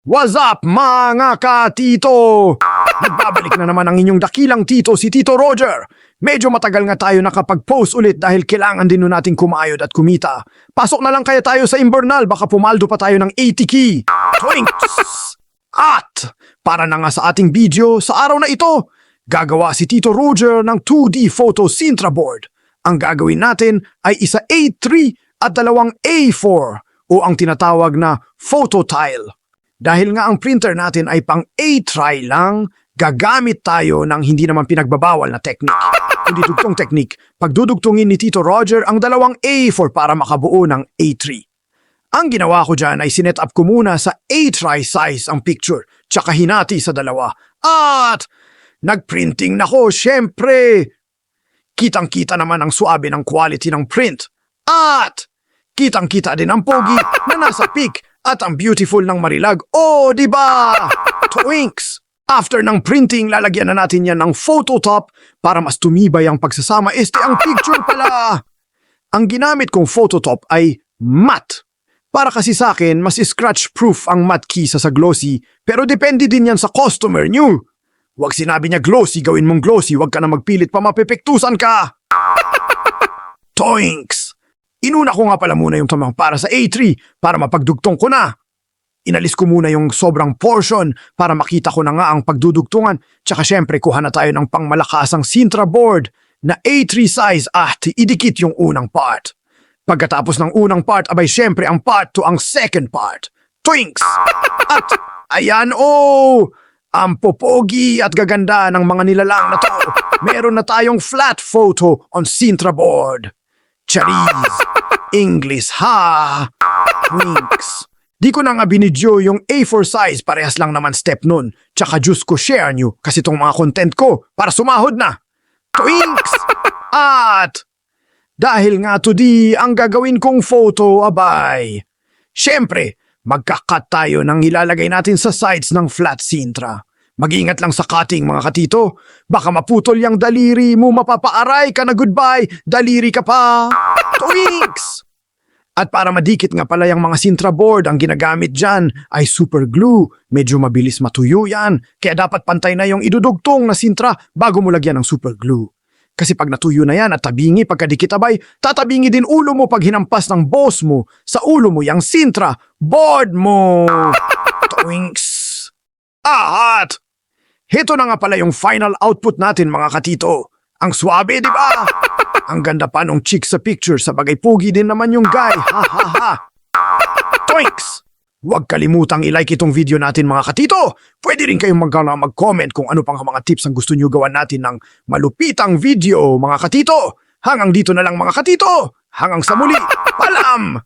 What's up mga katito? Nagbabalik na naman ang inyong dakilang tito si Tito Roger. Medyo matagal nga tayo nakapag-post ulit dahil kailangan din nun natin kumayod at kumita. Pasok na lang kaya tayo sa Imbernal, baka pumaldo pa tayo ng 80 key. Twinks! At para na nga sa ating video sa araw na ito, gagawa si Tito Roger ng 2D photo Sintra board. Ang gagawin natin ay isa A3 at dalawang A4 o ang tinatawag na photo tile. Dahil nga ang printer natin ay pang A-try lang, gagamit tayo ng hindi naman pinagbabawal na technique. Kundi dugtong technique, pagdudugtungin ni Tito Roger ang dalawang A4 para makabuo ng A3. Ang ginawa ko dyan ay sinet up ko muna sa A-try size ang picture, tsaka hinati sa dalawa. At nagprinting na ko, syempre! Kitang-kita naman ang suabe ng quality ng print. At kitang-kita din ang pogi na nasa peak at ang beautiful ng Marilag. Oh, di ba? Twinks! After ng printing, lalagyan na natin yan ng photo top para mas tumibay ang pagsasama. Ang picture pala! Ang ginamit kong photo top ay matte. Para kasi sa akin, mas scratch-proof ang matte keysa sa glossy, pero depende din yan sa customer nyo. Huwag sinabi niya glossy, gawin mong glossy, huwag ka na magpilit pa mapipektusan ka. Toinks! Inuna ko nga pala muna yung tamang para sa A3 para mapagdugtong ko na. Inalis ko muna yung sobrang portion para makita ko na nga ang pagdudugtungan. Tsaka syempre kuha na tayo ng pangmalakasang Sintra board na A3 size at idikit yung unang part. Pagkatapos ng unang part, abay syempre ang part 2 ang second part. Twinks! At ayan ang popogi at gaganda ng mga nilalang na to. Meron na tayong flat photo on Sintra board. Charis! English ha! Winks! Di ko na nga binidyo yung A4 size, parehas lang naman step nun. Tsaka juice ko share nyo kasi tong mga content ko para sumahod na. Twinks! At dahil nga today ang gagawin kong photo, abay. Siyempre, magkakat tayo ng ilalagay natin sa sides ng flat Sintra. Mag-ingat lang sa cutting mga katito. Baka maputol yung daliri mo, mapapaaray ka na goodbye, daliri ka pa. Twinks! At para madikit nga pala yung mga Sintra board, ang ginagamit dyan ay super glue. Medyo mabilis matuyo yan, kaya dapat pantay na yung idudugtong na Sintra bago mo lagyan ng super glue. Kasi pag natuyo na yan at tabingi pagkadikit abay, tatabingi din ulo mo pag hinampas ng boss mo sa ulo mo yung Sintra board mo. Twinks! At heto na nga pala yung final output natin mga katito. Ang swabe, di ba? Ang ganda pa nung chick sa picture, sa bagay pugi din naman yung guy. Ha ha ha. Twinks! Huwag kalimutang i-like itong video natin mga katito. Pwede rin kayong mag-comment kung ano pang mga tips ang gusto nyo gawan natin ng malupitang video mga katito. Hanggang dito na lang mga katito. Hanggang sa muli. Paalam!